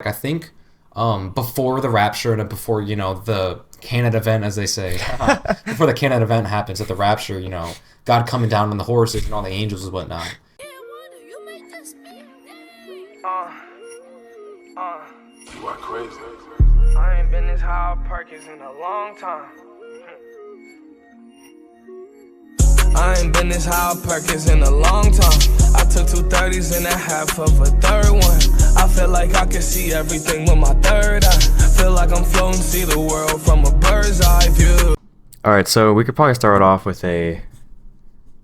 I think before the rapture and before, the canon event, as they say, before the canon event happens at the rapture, God coming down on the horses and all the angels and whatnot. You are crazy. I ain't been this high off Perkins in a long time. I ain't been this high off Perkins in a long time. I took 230s and a half of a third one. I feel like I can see everything with my third eye. Feel like I'm floating, see the world from a bird's eye view. Alright, so we could probably start off with I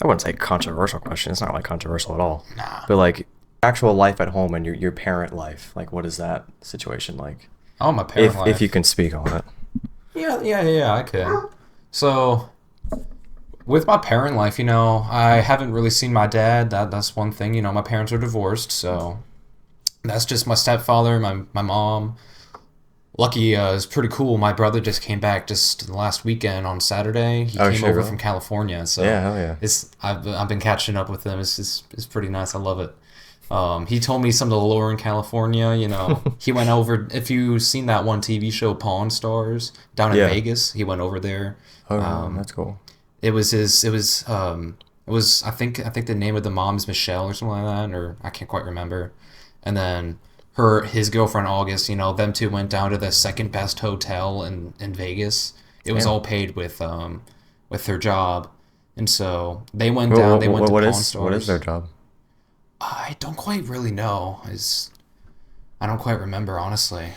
wouldn't say controversial question. It's not like controversial at all. Nah. But like actual life at home and your parent life. Like what is that situation like? Oh, my parent life. If you can speak on it. Yeah, I could. So, with my parent life, I haven't really seen my dad. That's one thing. My parents are divorced, so that's just my stepfather, my mom. Lucky is pretty cool. My brother just came back just last weekend on Saturday. He came over from California, so yeah, hell yeah. I've been catching up with him. It's pretty nice. I love it. He told me some of the lore in California. He went over. If you've seen that one TV show, Pawn Stars, down in Vegas, he went over there. Oh, that's cool. It was I think the name of the mom is Michelle or something like that, or I can't quite remember. And then his girlfriend August, them two went down to the second best hotel in Vegas. It was all paid with their job, and so they went down. They went to Pawn Stars. What is their job? I don't quite really know. I don't quite remember, honestly.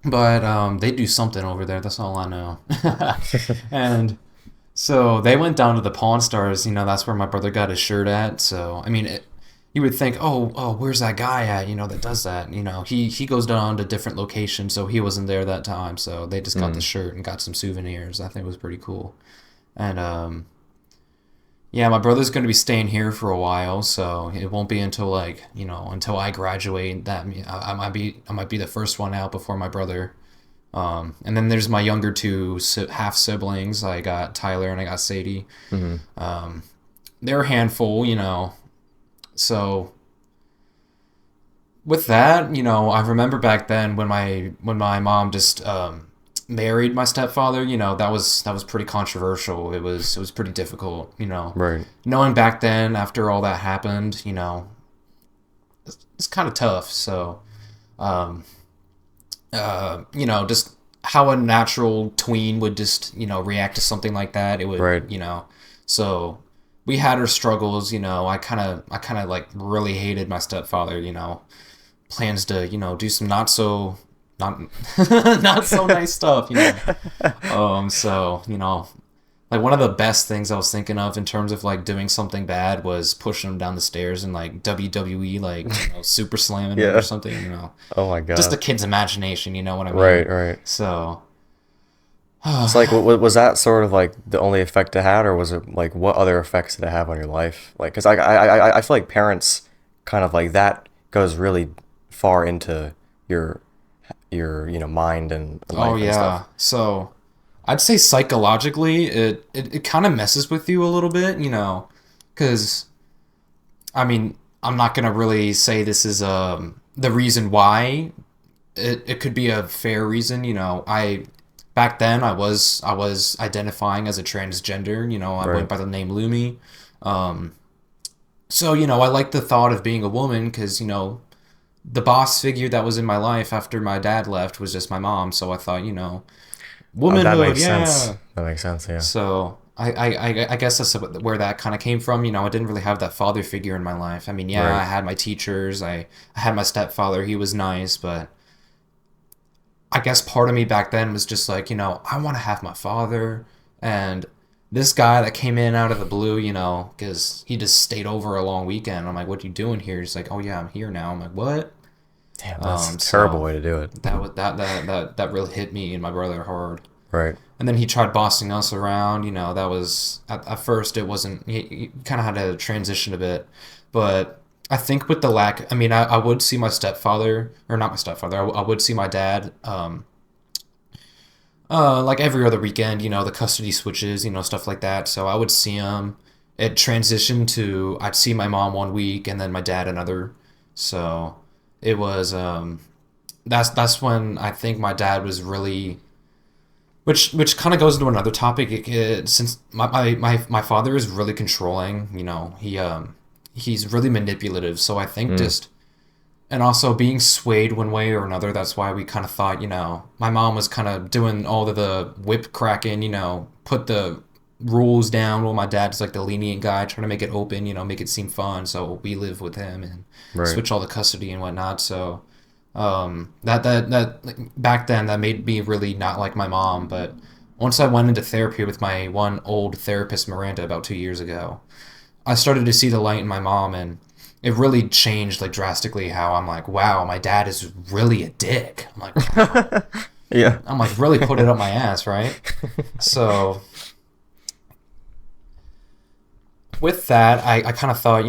But they do something over there. That's all I know. And so they went down to the Pawn Stars. That's where my brother got his shirt at. So, I mean, you would think, oh, where's that guy at, that does that? He goes down to different locations, so he wasn't there that time. So they just got the shirt and got some souvenirs. I think it was pretty cool. And, yeah, my brother's going to be staying here for a while, so it won't be until until I graduate that I might be the first one out before my brother. And then there's my younger two half siblings. I got Tyler and I got Sadie. Mm-hmm. They're a handful, So with that, I remember back then when my mom just married my stepfather, that was pretty controversial. It was pretty difficult, Right. Knowing back then, after all that happened, it's kind of tough. So, just how a natural tween would just, react to something like that. It would, right. So we had our struggles, I kind of like really hated my stepfather, plans to, do some not so nice stuff, So, like one of the best things I was thinking of in terms of like doing something bad was pushing him down the stairs and like WWE, like, super slamming him or something, Oh my God. Just a kid's imagination, you know what I mean? Right. So. It's like, was that sort of like the only effect it had, or was it like what other effects did it have on your life? Like, because I feel like parents kind of like that goes really far into your mind and life and stuff. So I'd say psychologically it kind of messes with you a little bit, because I mean, I'm not gonna really say this is the reason why. It could be a fair reason, back then I was identifying as a transgender, I Right. went by the name Lumi. So, I like the thought of being a woman because, the boss figure that was in my life after my dad left was just my mom. So I thought, womanhood, that makes yeah. sense. That makes sense, yeah. So I guess that's where that kind of came from. I didn't really have that father figure in my life. I mean, yeah, Right. I had my teachers. I had my stepfather. He was nice, but I guess part of me back then was just like, I want to have my father. And this guy that came in out of the blue, because he just stayed over a long weekend. I'm like, what are you doing here? He's like, oh yeah, I'm here now. I'm like, what? Damn, that's a terrible way to do it. That really hit me and my brother hard. Right. And then he tried bossing us around. That was at first it wasn't. He kind of had to transition a bit, but I think with the lack. I mean, I would see my stepfather, or not my stepfather. I would see my dad. Like every other weekend, the custody switches, stuff like that. So I would see him. It transitioned to I'd see my mom one week and then my dad another. So it was that's when I think my dad was really, which kind of goes into another topic. Since my father is really controlling, he's really manipulative. So I think just, and also being swayed one way or another. That's why we kind of thought, my mom was kind of doing all of the whip cracking, put the rules down, while my dad's like the lenient guy, trying to make it open, make it seem fun. So we live with him and switch all the custody and whatnot. So that like, back then that made me really not like my mom. But once I went into therapy with my one old therapist, Miranda, about 2 years ago, I started to see the light in my mom, and it really changed like drastically how I'm like, wow, my dad is really a dick. I'm like, wow. Yeah. I'm like, really put it up my ass, right? So with that, I kind of thought,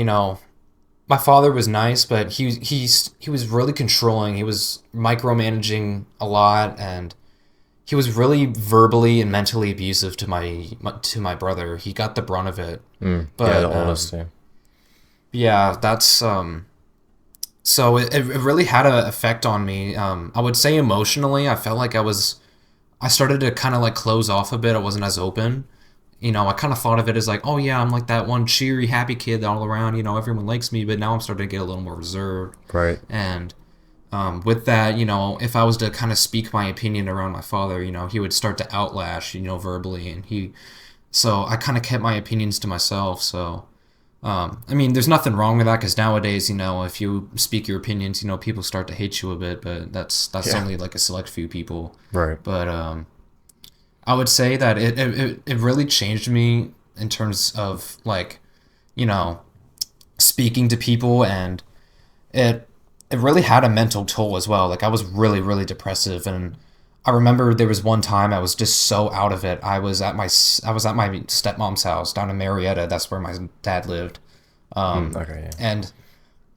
my father was nice, but he was really controlling. He was micromanaging a lot, and he was really verbally and mentally abusive to my brother. He got the brunt of it. But yeah, the oldest too. yeah, that's so it really had an effect on me. I would say emotionally, I felt like I started to kind of like close off a bit. I wasn't as open. I kind of thought of it as like, oh yeah, I'm like that one cheery, happy kid all around. Everyone likes me, but now I'm starting to get a little more reserved. Right. And with that, if I was to kind of speak my opinion around my father, he would start to outlash, verbally, and so I kind of kept my opinions to myself. So, I mean, there's nothing wrong with that, because nowadays, if you speak your opinions, people start to hate you a bit, but that's only like a select few people. Right. But I would say that it really changed me in terms of like, speaking to people, and it really had a mental toll as well. Like I was really, really depressive, and I remember there was one time I was just so out of it. I was at my stepmom's house down in Marietta. That's where my dad lived. Okay. Yeah. And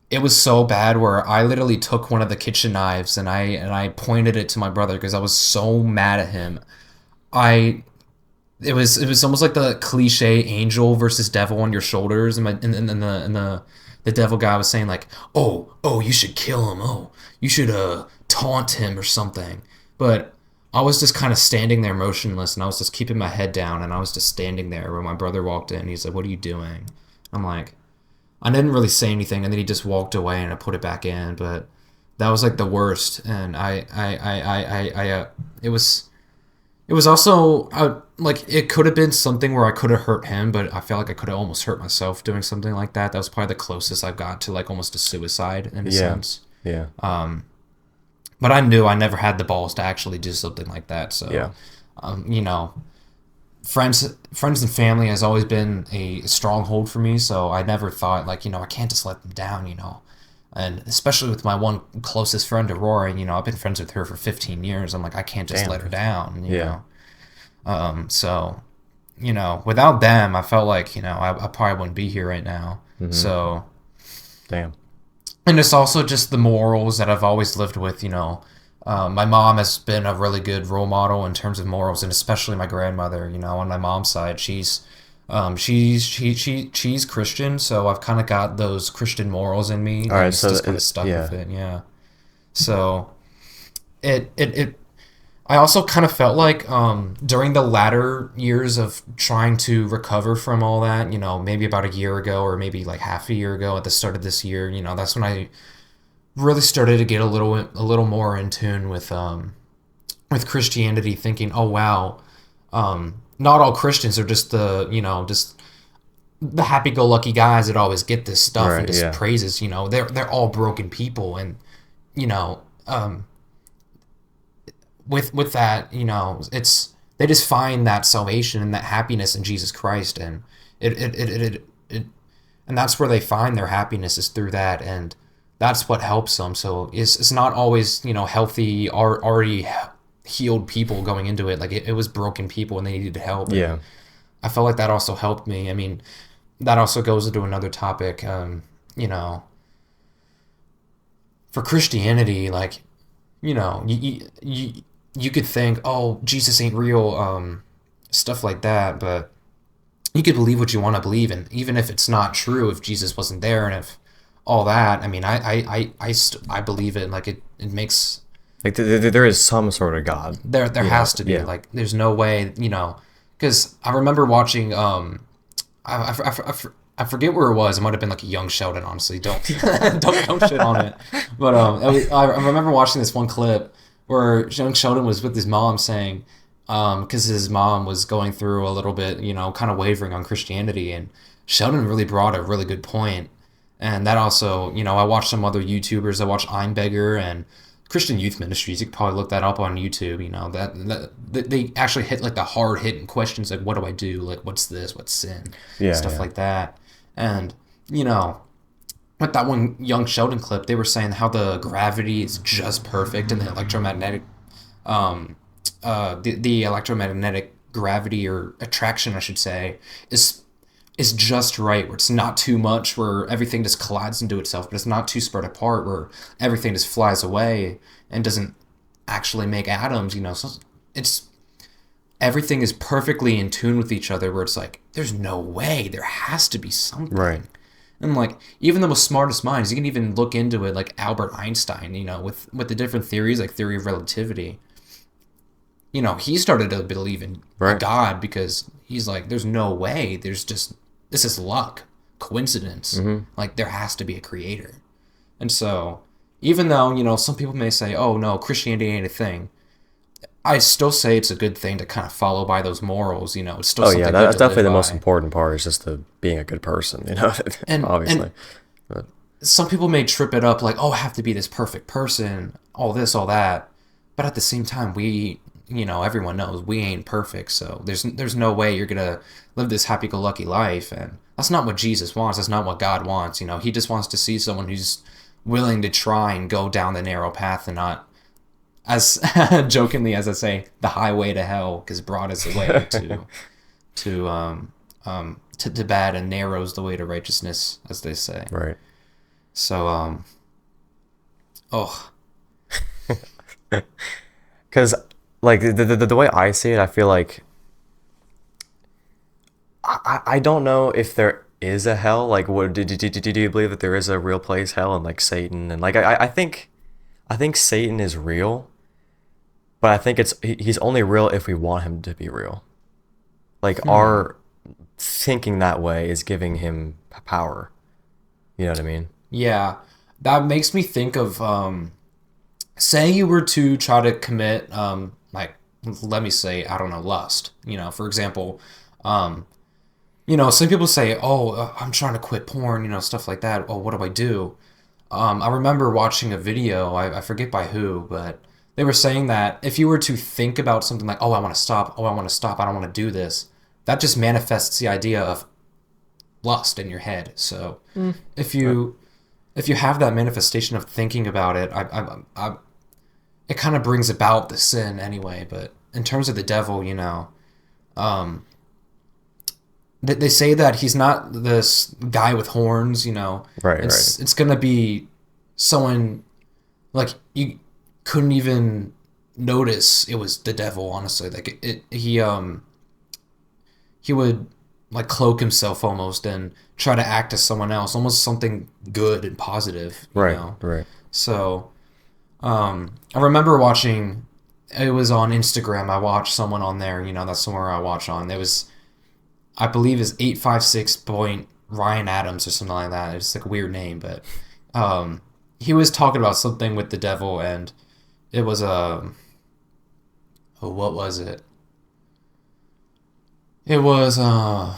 it was so bad where I literally took one of the kitchen knives and I pointed it to my brother because I was so mad at him. It was almost like the cliche angel versus devil on your shoulders, and the devil guy was saying like, oh, you should kill him, oh, you should taunt him or something. But I was just kind of standing there motionless, and I was just keeping my head down, and I was just standing there when my brother walked in. He's like, what are you doing? I'm like, I didn't really say anything, and then he just walked away, and I put it back in. But that was like the worst, and it was also like it could have been something where I could have hurt him, but I felt like I could have almost hurt myself doing something like that. That was probably the closest I've got to like almost a suicide in a sense. Yeah. But I knew I never had the balls to actually do something like that. So, yeah. Friends and family has always been a stronghold for me. So I never thought like, I can't just let them down, And especially with my one closest friend, Aurora, I've been friends with her for 15 years. I'm like, I can't just let her down, you know? So, without them, I felt like, I probably wouldn't be here right now. Mm-hmm. So. Damn. And it's also just the morals that I've always lived with, My mom has been a really good role model in terms of morals, and especially my grandmother, on my mom's side, she's Christian, so I've kind of got those Christian morals in me. All right, so just kind of stuck with it, yeah. So I also kind of felt like during the latter years of trying to recover from all that, maybe about a year ago or maybe like half a year ago at the start of this year, that's when I really started to get a little more in tune with Christianity, thinking, oh wow, not all Christians are just just the happy-go-lucky guys that always get this stuff and just praises. They're all broken people, and with that, it's they just find that salvation and that happiness in Jesus Christ, and it and that's where they find their happiness, is through that, and that's what helps them. So it's not always healthy or already healed people going into it. Like it was broken people and they needed help. Yeah. I felt like that also helped me. I mean, that also goes into another topic. For Christianity, like, you could think, oh, Jesus ain't real, stuff like that, but you could believe what you want to believe, and even if it's not true, if Jesus wasn't there and if all that, I mean, I believe it, like it makes Like there is some sort of God. There has to be. Yeah. Like, there's no way, because I remember watching. I forget where it was. It might have been like a Young Sheldon. Honestly, don't don't shit on it. But I remember watching this one clip where Young Sheldon was with his mom saying, because his mom was going through a little bit, kind of wavering on Christianity, and Sheldon really brought a really good point. And that also, I watched some other YouTubers. I watched Einbegger and Christian Youth Ministries. You could probably look that up on YouTube. That they actually hit like the hard hitting questions, like, what do I do? Like, what's this? What's sin? Stuff like that. And with that one Young Sheldon clip, they were saying how the gravity is just perfect, and the electromagnetic, the electromagnetic gravity, or attraction, I should say, is just right, where it's not too much, where everything just collides into itself, but it's not too spread apart, where everything just flies away and doesn't actually make atoms. So it's everything is perfectly in tune with each other, where it's like, there's no way, there has to be something. Right. And like, even the most smartest minds, you can even look into it, like Albert Einstein, with the different theories, like theory of relativity. He started to believe in a God, because he's like, there's no way, this is luck, coincidence. Like, there has to be a creator. And so, even though, some people may say, oh no, Christianity ain't a thing, I still say it's a good thing to kind of follow by those morals. It's still something good that's to definitely live the most by. important part, is just being a good person, And obviously. and some people may trip it up, like, oh, I have to be this perfect person, all this, all that. But at the same time, everyone knows we ain't perfect, so there's no way you're gonna live this happy-go-lucky life, and that's not what Jesus wants. That's not what God wants. He just wants to see someone who's willing to try and go down the narrow path, and not, as jokingly as I say, the highway to hell, because broad is the way to bad, and narrow is the way to righteousness, as they say. Right. So Because, like, the way I see it, I feel like I don't know if there is a hell. Like, what do you believe that there is a real place, hell, and like Satan, and like I think Satan is real, but I think he's only real if we want him to be real. Like, our thinking that way is giving him power. You know what I mean? yeah, that makes me think of say you were to try to commit like, let me say, I don't know, lust. For example, some people say, oh, I'm trying to quit porn, stuff like that. Oh, what do I do? I remember watching a video, I forget by who, but they were saying that if you were to think about something like, oh, I want to stop, I don't want to do this, that just manifests the idea of lust in your head. So if you have that manifestation of thinking about it, it kind of brings about the sin anyway. But in terms of the devil, they say that he's not this guy with horns. Right. It's gonna be someone like you couldn't even notice it was the devil. Honestly, like he would like cloak himself almost and try to act as someone else, almost something good and positive. Right. So, I remember watching. It was on Instagram. I watched someone on there. That's somewhere I watch on. It was, I believe, is 856 point Ryan Adams or something like that. It's like a weird name, but he was talking about something with the devil, and it was what was it? It was I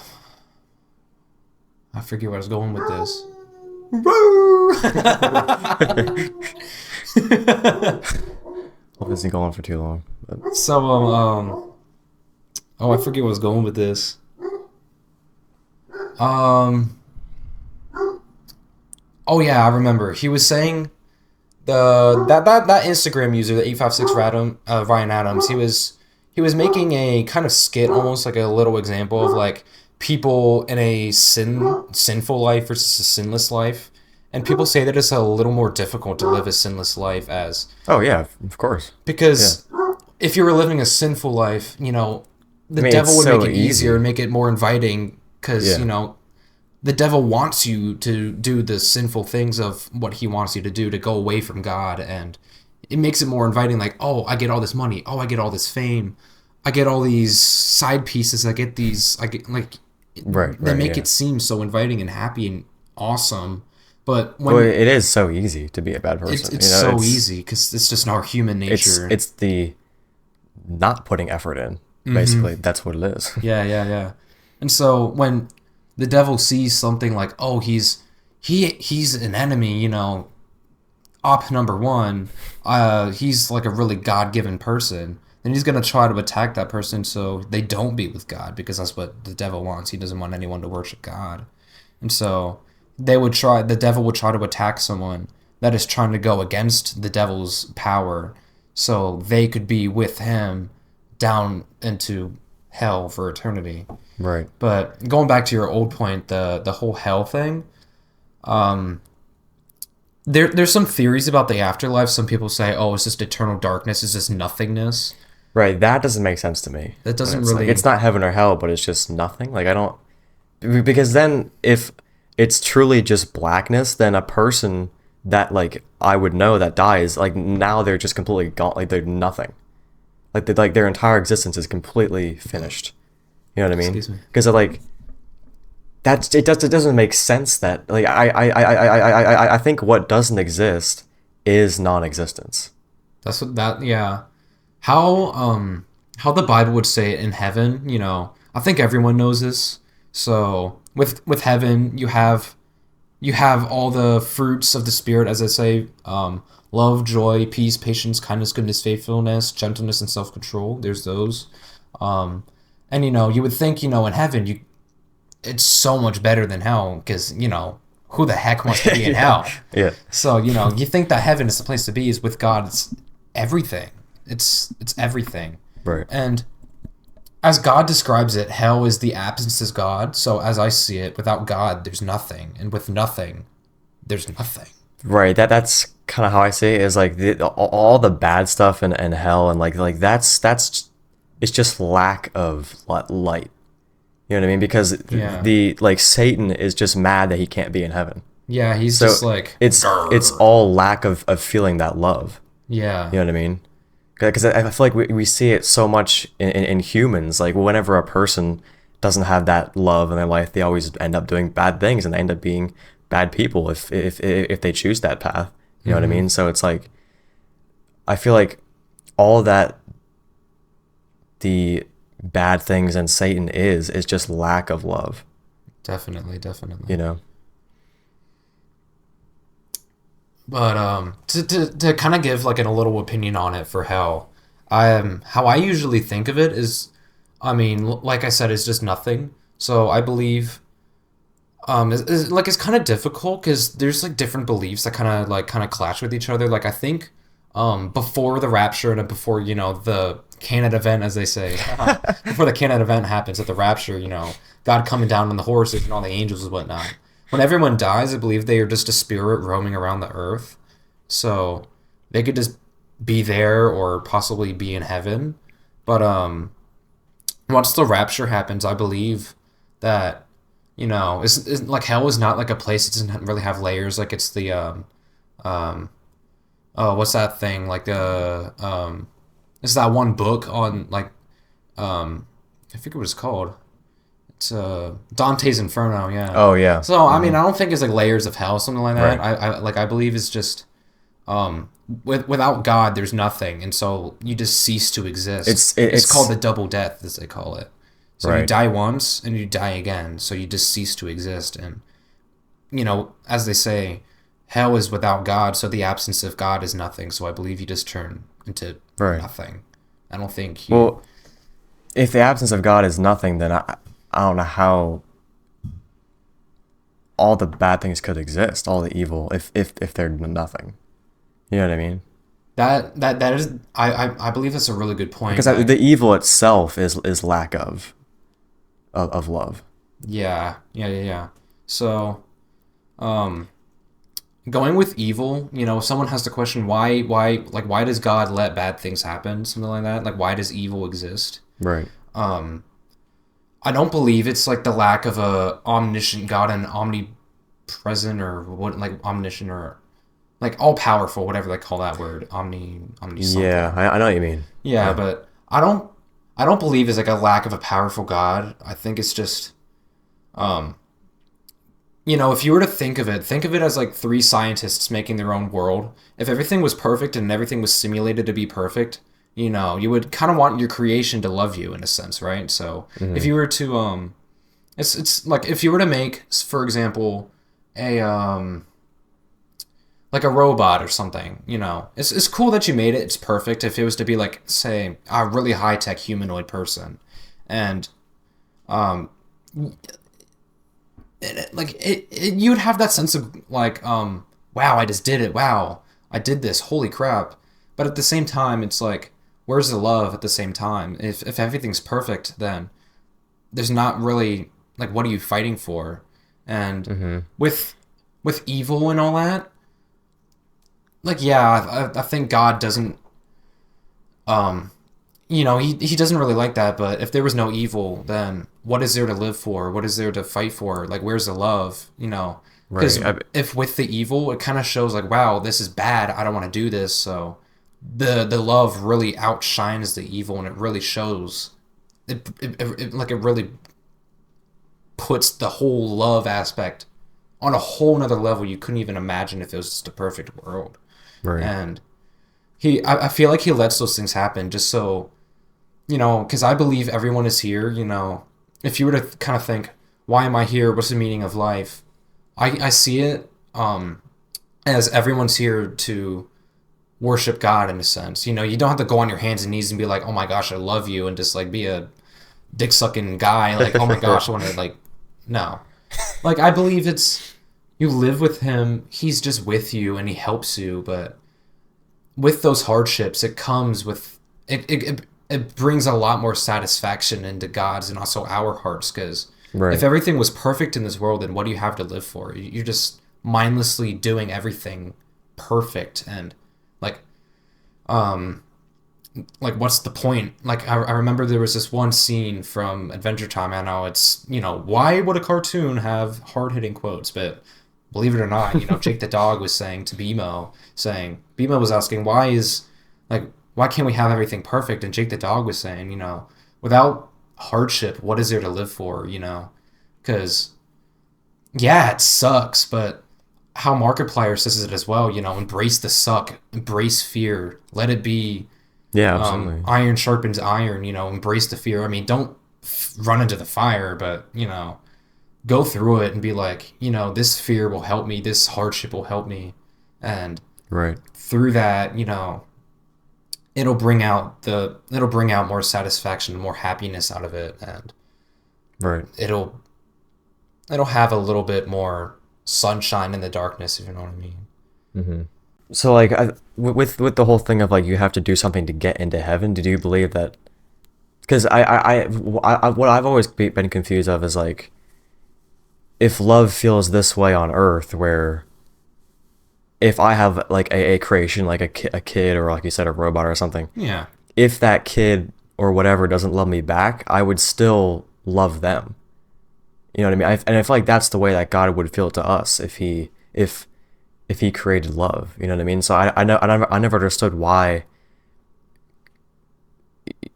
forget where I was going with this. Hope this isn't going for too long. But... So I forget where I was going with this. Oh yeah, I remember. He was saying that Instagram user, the 856 Ryan Adams, he was making a kind of skit, almost like a little example of like people in a sinful life versus a sinless life. And people say that it's a little more difficult to live a sinless life as... Oh, yeah, of course. Because if you were living a sinful life, the devil would make it easier and make it more inviting because, the devil wants you to do the sinful things of what he wants you to do, to go away from God. And it makes it more inviting. Like, oh, I get all this money. Oh, I get all this fame. I get all these side pieces. I get like, they make yeah. it seem so inviting and happy and awesome. But Well, when it is so easy to be a bad person. it's you know, so it's, easy because it's just our human nature. It's the not putting effort in. Basically, that's what it is. Yeah. And so when the devil sees something like, oh, he's an enemy, you know, op number one, he's like a really God-given person, then he's gonna try to attack that person so they don't be with God, because that's what the devil wants. He doesn't want anyone to worship God, and so the devil would try to attack someone that is trying to go against the devil's power, so they could be with him down into hell for eternity. Right. But going back to your old point, the whole hell thing, there's some theories about the afterlife. Some people say, oh, it's just eternal darkness, it's just nothingness. Right. That doesn't make sense to me. That doesn't It's really. like, it's not heaven or hell, but it's just nothing. Like I don't, because then if it's truly just blackness, then a person that like I would know that dies, like now they're just completely gone. Like they're nothing. Like their entire existence is completely finished. You know what I mean? Excuse me. Because like it doesn't make sense that like I think what doesn't exist is non-existence. That's what that yeah. How the Bible would say it in heaven, you know, I think everyone knows this. So with heaven, you have all the fruits of the Spirit, as I say, love, joy, peace, patience, kindness, goodness, faithfulness, gentleness, and self-control. There's those. And, you know, you would think, you know, in heaven, it's so much better than hell because, you know, who the heck wants to be in hell? Yeah. So, you know, you think that heaven is the place to be. Is with God, it's everything. It's everything. Right. And as God describes it, hell is the absence of God. So as I see it, without God, there's nothing. And with nothing, there's nothing. Right. That's kind of how I see it. Is like all the bad stuff in hell and like that's it's just lack of light. You know what I mean? Because Yeah. the like Satan is just mad that he can't be in heaven. Yeah, he's So just like... it's all lack of feeling that love. Yeah. You know what I mean? Because I feel like we see it so much in humans. Like whenever a person doesn't have that love in their life, they always end up doing bad things and they end up being bad people if they choose that path. You know what I mean? So it's like I feel like all that the bad things and Satan is just lack of love. Definitely. You know? But to kind of give like a little opinion on it for hell, how I usually think of it is, I mean, like I said, it's just nothing. So I believe, it's kind of difficult because there's like different beliefs that kind of clash with each other. Like I think, before the rapture and before, you know, the canon event, as they say, before the canon event happens at the rapture, you know, God coming down on the horses and all the angels and whatnot. When everyone dies, I believe they are just a spirit roaming around the earth. So they could just be there or possibly be in heaven. But once the rapture happens, I believe that, you know, it's like hell is not like a place. It doesn't really have layers. Like it's the what's that thing? Like it's that one book on like I forget what it's called. It's Dante's Inferno, yeah. Oh yeah. So I mean, I don't think it's like layers of hell, something like that. Right. I believe it's just without God, there's nothing, and so you just cease to exist. It's called the double death, as they call it. So you Right. die once and you die again, so you just cease to exist. And you know, as they say, hell is without God, so the absence of God is nothing. So I believe you just turn into Right. nothing. I don't think you. Well, if the absence of God is nothing, then I don't know how all the bad things could exist, all the evil, if they're nothing. You know what I mean? That is I believe that's a really good point. Because the evil itself is lack of love. Yeah. So, going with evil, you know, someone has to question why does God let bad things happen, something like that? Like, why does evil exist? Right. I don't believe it's like the lack of a omniscient God and omnipresent or what, like omniscient or like all powerful, whatever they call that word, omni something. Yeah, I know what you mean. Yeah, but I don't believe it's like a lack of a powerful God. I think it's just if you were to think of it as like three scientists making their own world. If everything was perfect and everything was simulated to be perfect, you would kind of want your creation to love you in a sense, right? So if you were to it's like if you were to make, for example, a like a robot or something, it's cool that you made it. It's perfect. If it was to be like, say, a really high tech humanoid person, and you would have that sense of like, wow, I just did it. Wow, I did this. Holy crap! But at the same time, it's like, where's the love? At the same time, if everything's perfect, then there's not really like, what are you fighting for? And with evil and all that. Like, yeah, I think God doesn't, he doesn't really like that, but if there was no evil, then what is there to live for? What is there to fight for? Like, where's the love, Because if with the evil, it kind of shows like, wow, this is bad, I don't want to do this, so the love really outshines the evil, and it really shows, it really puts the whole love aspect on a whole nother level you couldn't even imagine if it was just a perfect world. Right. And I feel like he lets those things happen just so, because I believe everyone is here, if you were to kind of think, why am I here? What's the meaning of life? I see it as everyone's here to worship God in a sense. You don't have to go on your hands and knees and be like, oh my gosh, I love you, and just like be a dick sucking guy. Like, oh my gosh, I want to like, no. Like, I believe it's, you live with him, he's just with you and he helps you, but with those hardships, it comes with, it brings a lot more satisfaction into God's and also our hearts, because if everything was perfect in this world, then what do you have to live for? You're just mindlessly doing everything perfect, and like what's the point? Like, I remember there was this one scene from Adventure Time. I know it's, why would a cartoon have hard-hitting quotes? But believe it or not, Jake the dog was saying to Beemo was asking, why can't we have everything perfect? And Jake the dog was saying, without hardship, what is there to live for, Because, yeah, it sucks, but how Markiplier says it as well, embrace the suck, embrace fear, let it be. Yeah, absolutely. Iron sharpens iron, embrace the fear. I mean, don't run into the fire, but, go through it and be like, this fear will help me, this hardship will help me. And through that, it'll bring out more satisfaction and more happiness out of it. And it'll have a little bit more sunshine in the darkness, if you know what I mean. Mm-hmm. So, like, with the whole thing of, like, you have to do something to get into heaven, did you believe that? Because what I've always been confused of is, like, if love feels this way on Earth, where if I have, like, a creation, like a kid, or, like you said, a robot or something, if that kid or whatever doesn't love me back, I would still love them. You know what I mean? And I feel like that's the way that God would feel to us if he created love, you know what I mean? So I never understood why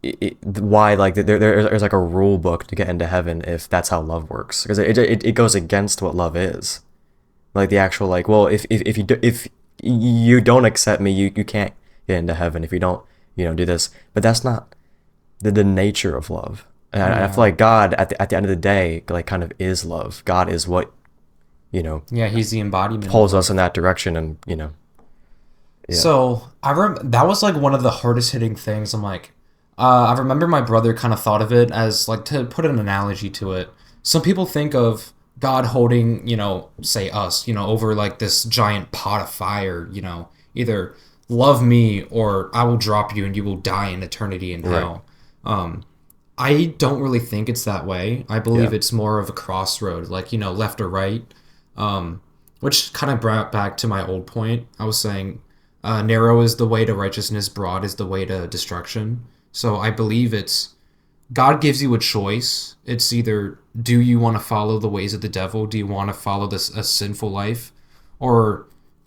like there's like a rule book to get into heaven if that's how love works, because it goes against what love is. Like the actual, like, well, if you don't accept me, you can't get into heaven if you don't do this. But that's not the nature of love. And I feel like God at the end of the day, like, kind of is love. God is what he's the embodiment, pulls us in that direction. And so that was like one of the hardest hitting things. I'm like, I remember my brother kind of thought of it as, like, to put an analogy to it, some people think of God holding, say us, over like this giant pot of fire, either love me or I will drop you and you will die in eternity in hell. I don't really think it's that way. I believe it's more of a crossroad, like, left or right. Which kind of brought back to my old point. I was saying, narrow is the way to righteousness, broad is the way to destruction. So I believe it's, God gives you a choice. It's either, do you want to follow the ways of the devil? Do you want to follow a sinful life? Or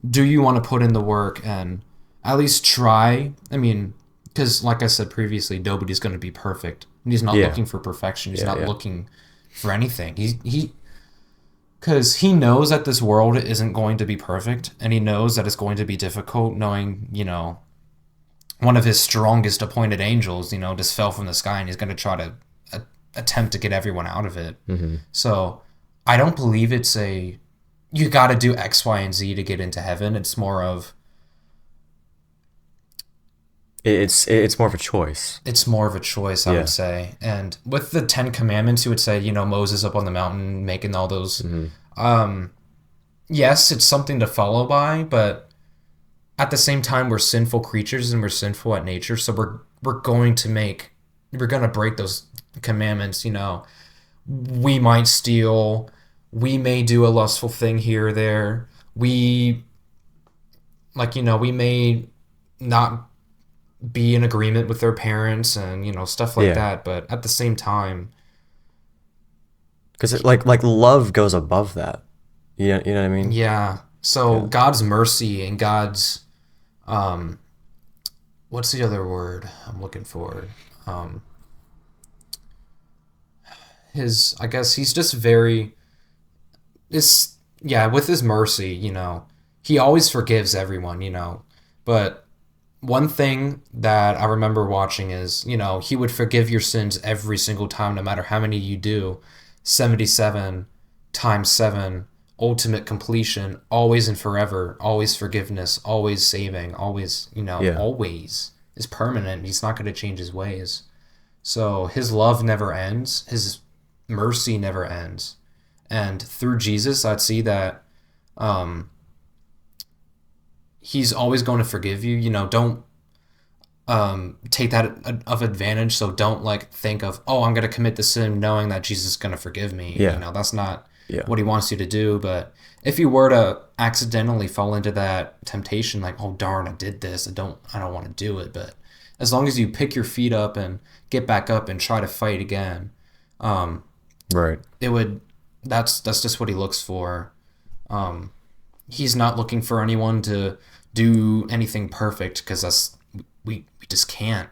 do you want to put in the work and at least try? I mean, because like I said previously, nobody's going to be perfect. And he's not Yeah. looking for perfection. He's Yeah, not yeah. looking for anything. Because he knows that this world isn't going to be perfect, and he knows that it's going to be difficult, knowing, one of his strongest appointed angels, just fell from the sky, and he's going to try to attempt to get everyone out of it. Mm-hmm. So I don't believe it's you got to do X, Y, and Z to get into heaven. It's more of It's more of a choice. it's more of a choice, I Yeah. would say. And with the Ten Commandments, you would say, Moses up on the mountain making all those. Yes, it's something to follow by, but at the same time, we're sinful creatures and we're sinful at nature, so we're going to break those commandments. We might steal, we may do a lustful thing here or there. We may not be in agreement with their parents and stuff like Yeah. that, but at the same time, Because like love goes above that. You know what I mean? yeah. So God's mercy and God's what's the other word I'm looking for? I guess he's just very with his mercy, he always forgives everyone. But one thing that I remember watching is, he would forgive your sins every single time, no matter how many you do. 77 times 7, ultimate completion, always and forever, always forgiveness, always saving, always, Yeah. always is permanent. He's not going to change his ways. So his love never ends. His mercy never ends. And through Jesus, I'd see that he's always going to forgive you. Don't take that of advantage. So don't think of, oh, I'm going to commit the sin knowing that Jesus is going to forgive me. Yeah. That's not Yeah. what he wants you to do. But if you were to accidentally fall into that temptation, like, oh darn, I did this, I don't want to do it. But as long as you pick your feet up and get back up and try to fight again, Right. that's just what he looks for. He's not looking for anyone to do anything perfect, because we just can't.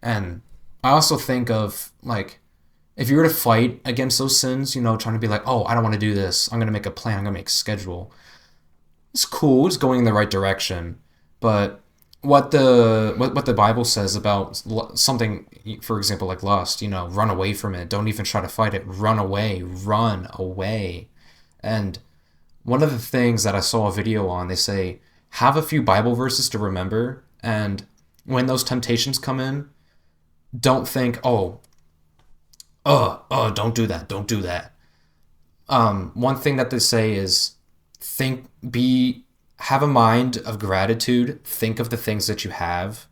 And I also think of, if you were to fight against those sins, trying to be like, oh, I don't want to do this, I'm going to make a plan, I'm going to make a schedule. It's cool, it's going in the right direction. But what the Bible says about something, for example, like lust, run away from it. Don't even try to fight it. Run away. And one of the things that I saw a video on, they say, have a few Bible verses to remember, and when those temptations come in, don't think, don't do that. One thing that they say is have a mind of gratitude. Think of the things that you have.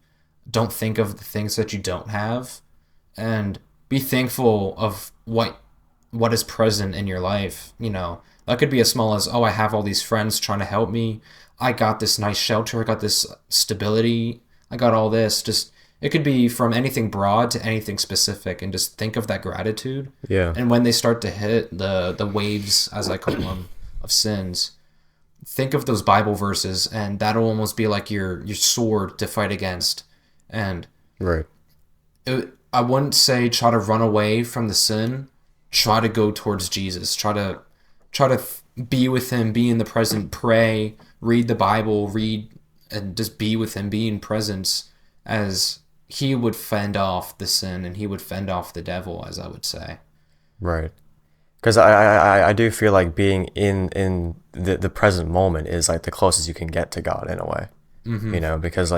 Don't think of the things that you don't have, and be thankful of what is present in your life. That could be as small as, oh, I have all these friends trying to help me. I got this nice shelter. I got this stability. I got all this. Just, it could be from anything broad to anything specific, and just think of that gratitude. Yeah. And when they start to hit the waves, as I call them, of sins, think of those Bible verses, and that'll almost be like your sword to fight against. And Right. I wouldn't say try to run away from the sin. Try to go towards Jesus. Try to be with him, be in the present, pray, read the Bible, and just be with him, be in presence, as he would fend off the sin and he would fend off the devil, as I would say. Right. Because I do feel like being in the present moment is like the closest you can get to God in a way. Mm-hmm. Because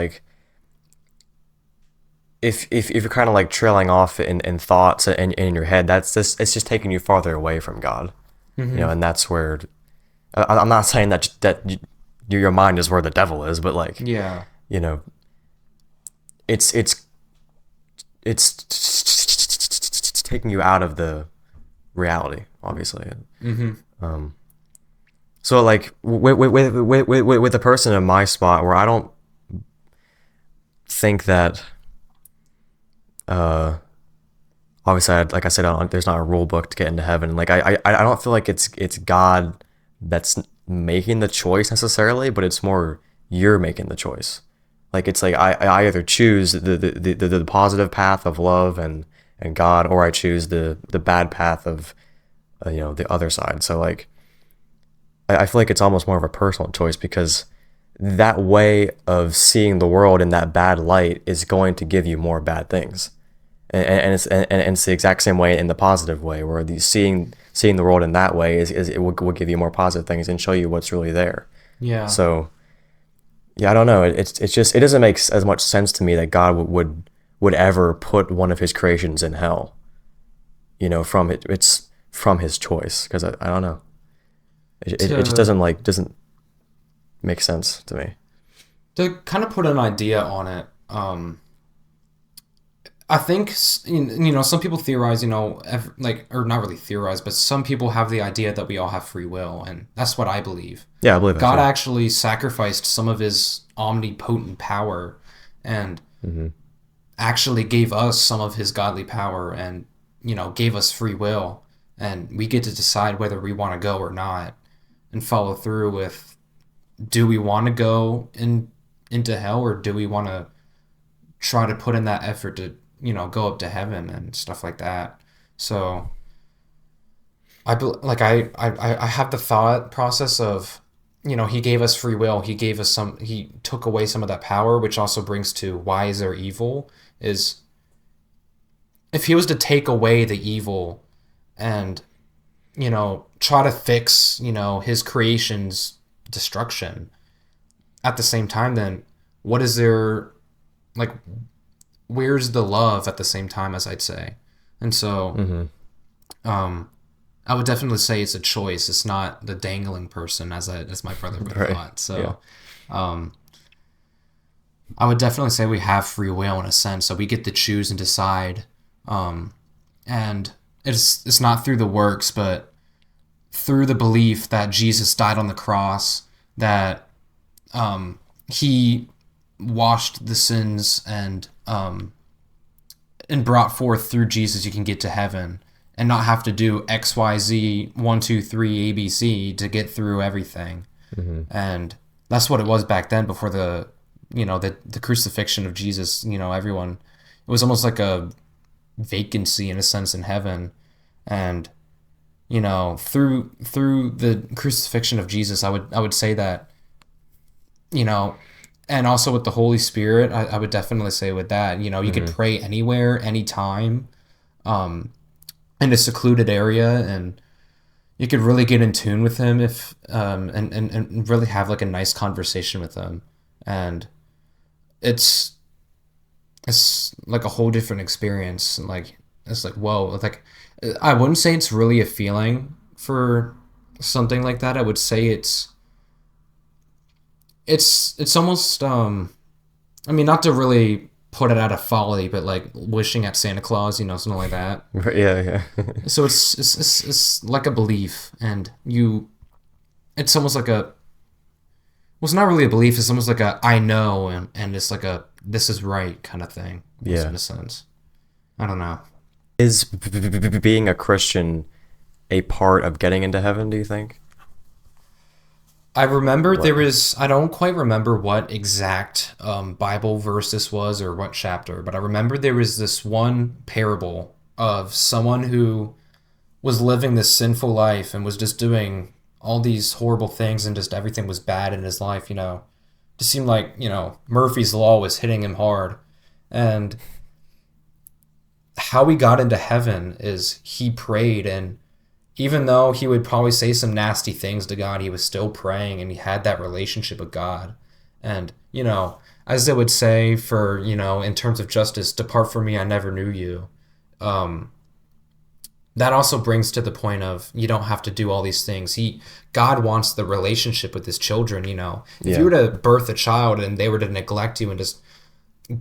if you're kind of trailing off in thoughts and in your head, it's just taking you farther away from God. Mm-hmm. And that's where I'm not saying that your mind is where the devil is, but Yeah. it's taking you out of the reality, obviously. Mm-hmm. So with a person in my spot, where I don't think that obviously, there's not a rule book to get into heaven. I don't feel like it's God that's making the choice necessarily, but it's more you're making the choice. Like it's like I either choose the positive path of love and God, or I choose the bad path of the other side. So like I feel like it's almost more of a personal choice, because that way of seeing the world in that bad light is going to give you more bad things, and it's the exact same way in the positive way, where seeing the world in that way is it will give you more positive things and show you what's really there. Yeah. So yeah, I don't know. It's just, it doesn't make as much sense to me that God would ever put one of his creations in hell. It's from his choice, because I don't know. It just doesn't make sense to me. To kind of put an idea on it, I think, some people theorize, or not really theorize, but some people have the idea that we all have free will, and that's what I believe. Yeah, I believe that. God too. actually sacrificed some of his omnipotent power and actually gave us some of his godly power, and, gave us free will, and we get to decide whether we want to go or not and follow through with, do we want to go into hell, or do we want to try to put in that effort to go up to heaven and stuff like that. So I have the thought process of, he gave us free will. He took away some of that power, which also brings to why is there evil, is if he was to take away the evil and, try to fix, his creation's destruction at the same time, then what is there, like, where's the love at the same time, as I'd say? And so I would definitely say it's a choice. It's not the dangling person, as my brother would have thought. So I would definitely say we have free will in a sense, so we get to choose and decide, and it's not through the works, but through the belief that Jesus died on the cross, that he washed the sins and brought forth through Jesus, you can get to heaven and not have to do X, Y, Z, 1, 2, 3, ABC to get through everything. And that's what it was back then, before the crucifixion of Jesus. Everyone, it was almost like a vacancy in a sense in heaven. And through the crucifixion of Jesus, I would say that, and also with the Holy Spirit, I would definitely say with that, you could pray anywhere, anytime, in a secluded area, and you could really get in tune with him if and really have like a nice conversation with him. And it's like a whole different experience. And like, it's like, whoa, like, I wouldn't say it's really a feeling for something like that. I would say it's almost, not to really put it out of folly, but like wishing at Santa Claus, something like that. Yeah. So it's like a belief, and it's almost like well, it's not really a belief. It's almost like a, I know, and it's like a, this is right kind of thing. Yeah. In a sense. I don't know. Is being a Christian a part of getting into heaven, do you think? I remember I don't quite remember what exact Bible verse this was or what chapter, but I remember there was this one parable of someone who was living this sinful life and was just doing all these horrible things, and just everything was bad in his life, Just seemed like, Murphy's Law was hitting him hard. And how he got into heaven is he prayed, and even though he would probably say some nasty things to God, he was still praying, and he had that relationship with God. And, as they would say for, in terms of justice, depart from me, I never knew you. That also brings to the point of, you don't have to do all these things. God wants the relationship with his children, If you were to birth a child and they were to neglect you and just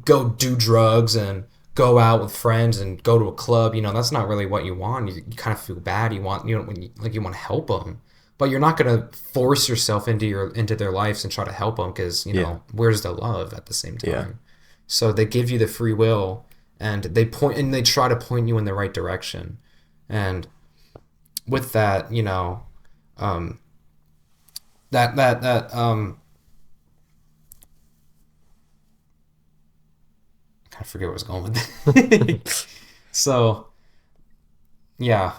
go do drugs and go out with friends and go to a club, that's not really what you want. You kind of feel bad. You want to help them, but you're not going to force yourself into their lives and try to help them, because where's the love at the same time? Yeah. So they give you the free will, and they try to point you in the right direction. And with that, that I forget where I was going with that. So yeah.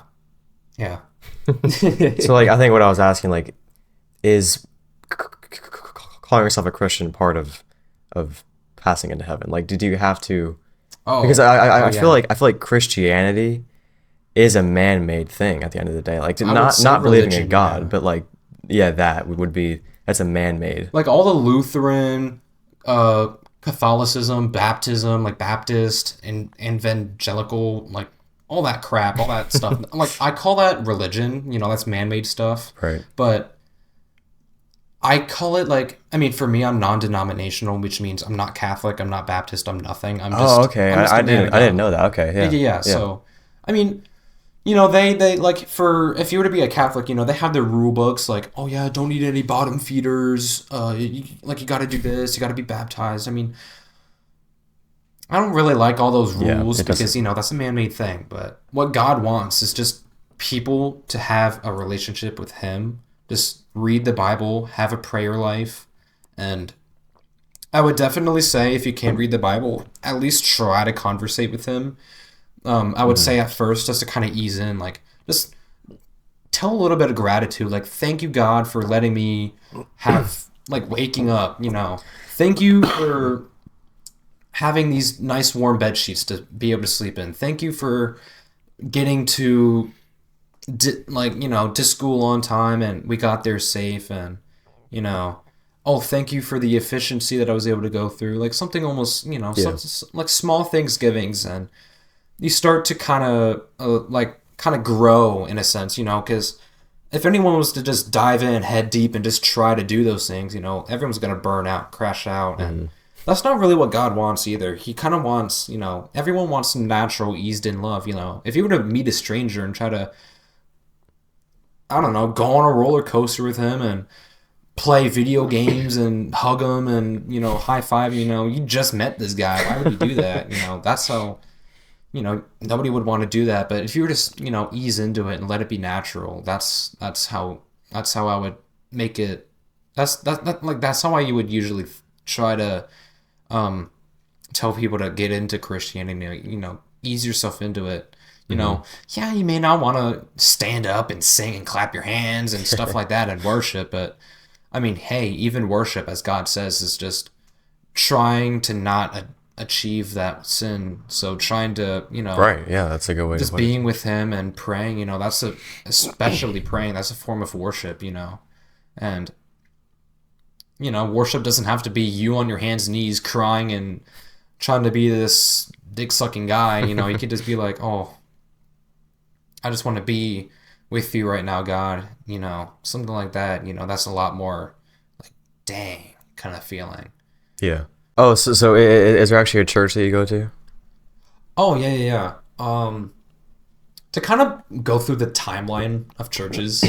So like I think what I was asking like is calling yourself a Christian part of passing into heaven? Like did you have to? Because I feel like Christianity is a man-made thing at the end of the day. Like not believing in God, but like that would be that's a man-made. Like all the Lutheran, Catholicism, Baptism, like Baptist and evangelical, like all that crap, all that stuff. Like I call that religion. That's man-made stuff. Right. But I call it like, I mean, for me, I'm non-denominational, which means I'm not Catholic, I'm not Baptist, I'm nothing. I'm just. Oh, okay. I didn't know that. Okay. Yeah. So, I mean, they like if you were to be a Catholic, they have their rule books like, oh yeah, don't eat any bottom feeders. You got to do this, you got to be baptized. I mean, I don't really like all those rules because that's a man-made thing. But what God wants is just people to have a relationship with Him. Just read the Bible, have a prayer life, and I would definitely say if you can't read the Bible, at least try to conversate with Him. I would say at first, just to kind of ease in, like, just tell a little bit of gratitude. Like, thank you, God, for letting me have, like, waking up, Thank you for having these nice warm bed sheets to be able to sleep in. Thank you for getting to, to school on time and we got there safe and, oh, thank you for the efficiency that I was able to go through. Like, something almost, like small Thanksgivings, and you start to kind of grow in a sense, because if anyone was to just dive in head deep and just try to do those things, everyone's going to burn out, crash out. And that's not really what God wants either. He kind of wants, everyone wants natural, eased in love, If you were to meet a stranger and try to, I don't know, go on a roller coaster with him and play video games and hug him and, high five, you just met this guy. Why would you do that? That's how... nobody would want to do that. But if you were to, ease into it and let it be natural, that's how I would make it. That's how I would usually try to tell people to get into Christianity. Ease yourself into it. Yeah, you may not want to stand up and sing and clap your hands and stuff like that and worship, but I mean, hey, even worship, as God says, is just trying to not achieve that sin. So trying to, right, yeah, that's a good way just to being with Him and praying, especially praying, that's a form of worship, and worship doesn't have to be you on your hands and knees crying and trying to be this dick sucking guy. You could just be like, oh, I just want to be with you right now, God, something like that. That's a lot more like, dang, kind of feeling. Yeah. Oh, so is there actually a church that you go to? Oh, yeah. To kind of go through the timeline of churches,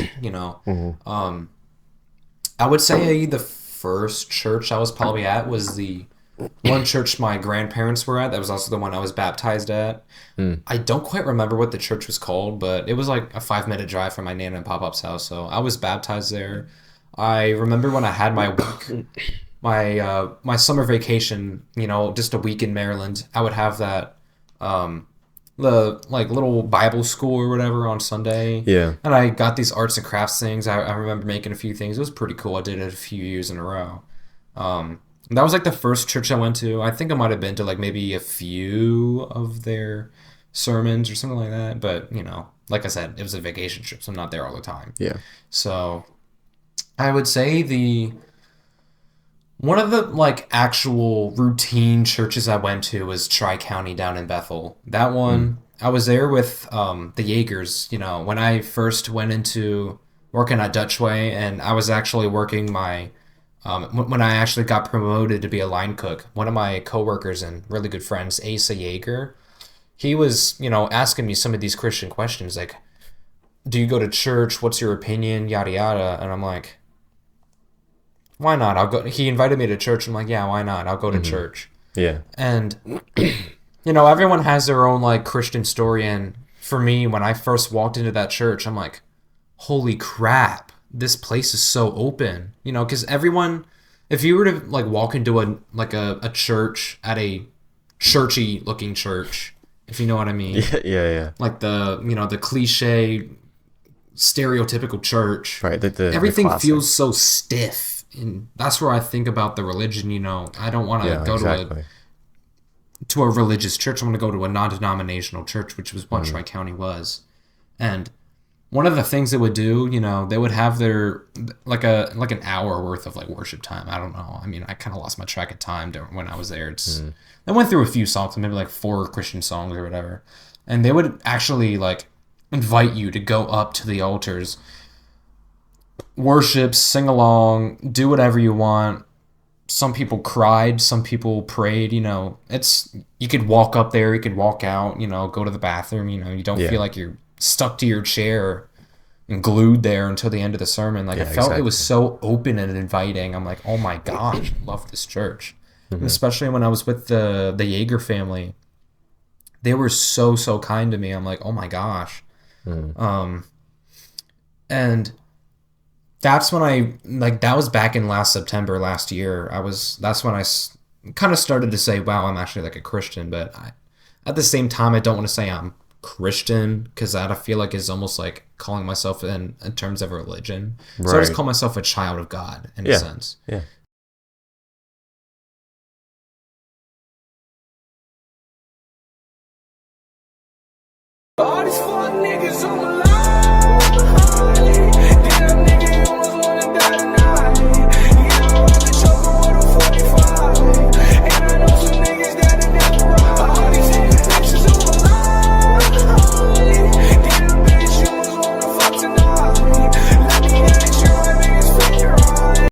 I would say the first church I was probably at was the one church my grandparents were at. That was also the one I was baptized at. I don't quite remember what the church was called, but it was like a 5-minute drive from my Nana and Pop-Up's house. So I was baptized there. I remember when I had my week... my summer vacation, just a week in Maryland, I would have that the like little Bible school or whatever on Sunday. Yeah. And I got these arts and crafts things. I remember making a few things. It was pretty cool. I did it a few years in a row. That was like the first church I went to. I think I might have been to like maybe a few of their sermons or something like that. But, like I said, it was a vacation trip, so I'm not there all the time. Yeah. So I would say one of the like actual routine churches I went to was Tri-County down in Bethel. That one, I was there with the Jaegers, when I first went into working at Dutch Way, and I was actually working my, when I actually got promoted to be a line cook, one of my coworkers and really good friends, Asa Jaeger, he was, asking me some of these Christian questions like, do you go to church? What's your opinion? Yada, yada. And I'm like, why not? I'll go. He invited me to church. I'm like, yeah, why not? I'll go to church. Yeah. And, everyone has their own like Christian story. And for me, when I first walked into that church, I'm like, holy crap. this place is so open, you know, because everyone, if you were to like walk into a church at a churchy looking church, if you know what I mean, Yeah. like the cliche stereotypical church, Right. The everything classic. feels so stiff, and that's where I think about the religion. You know, I don't want to Yeah, go exactly. to a religious church. I want to go to a non-denominational church, which was what Tri County was. And one of the things they would do, you know, they would have their like an hour worth of like worship time. I don't know. I mean, I kind of lost my track of time when I was there. I went through a few songs, maybe like 4 Christian songs or whatever, and they would actually like invite you to go up to the altars, worship, sing along, do whatever you want. Some people cried, some people prayed, you know. You could walk up there, you could walk out, you know, go to the bathroom, you know. You don't Yeah. feel like you're stuck to your chair and glued there until the end of the sermon. Like, Yeah, I felt it exactly. was so open and inviting. I'm like, oh my gosh, I love this church. And especially when I was with the Yeager family, they were so kind to me. I'm like, oh my gosh. And that's when that was back in last year. That's when I kind of started to say, wow, I'm actually like a Christian. But at the same time, I don't want to say I'm Christian, because that I feel like is almost like calling myself in terms of religion. So I just Right. call myself a child of God in a Yeah. sense. Yeah. All these fuck niggas on my line.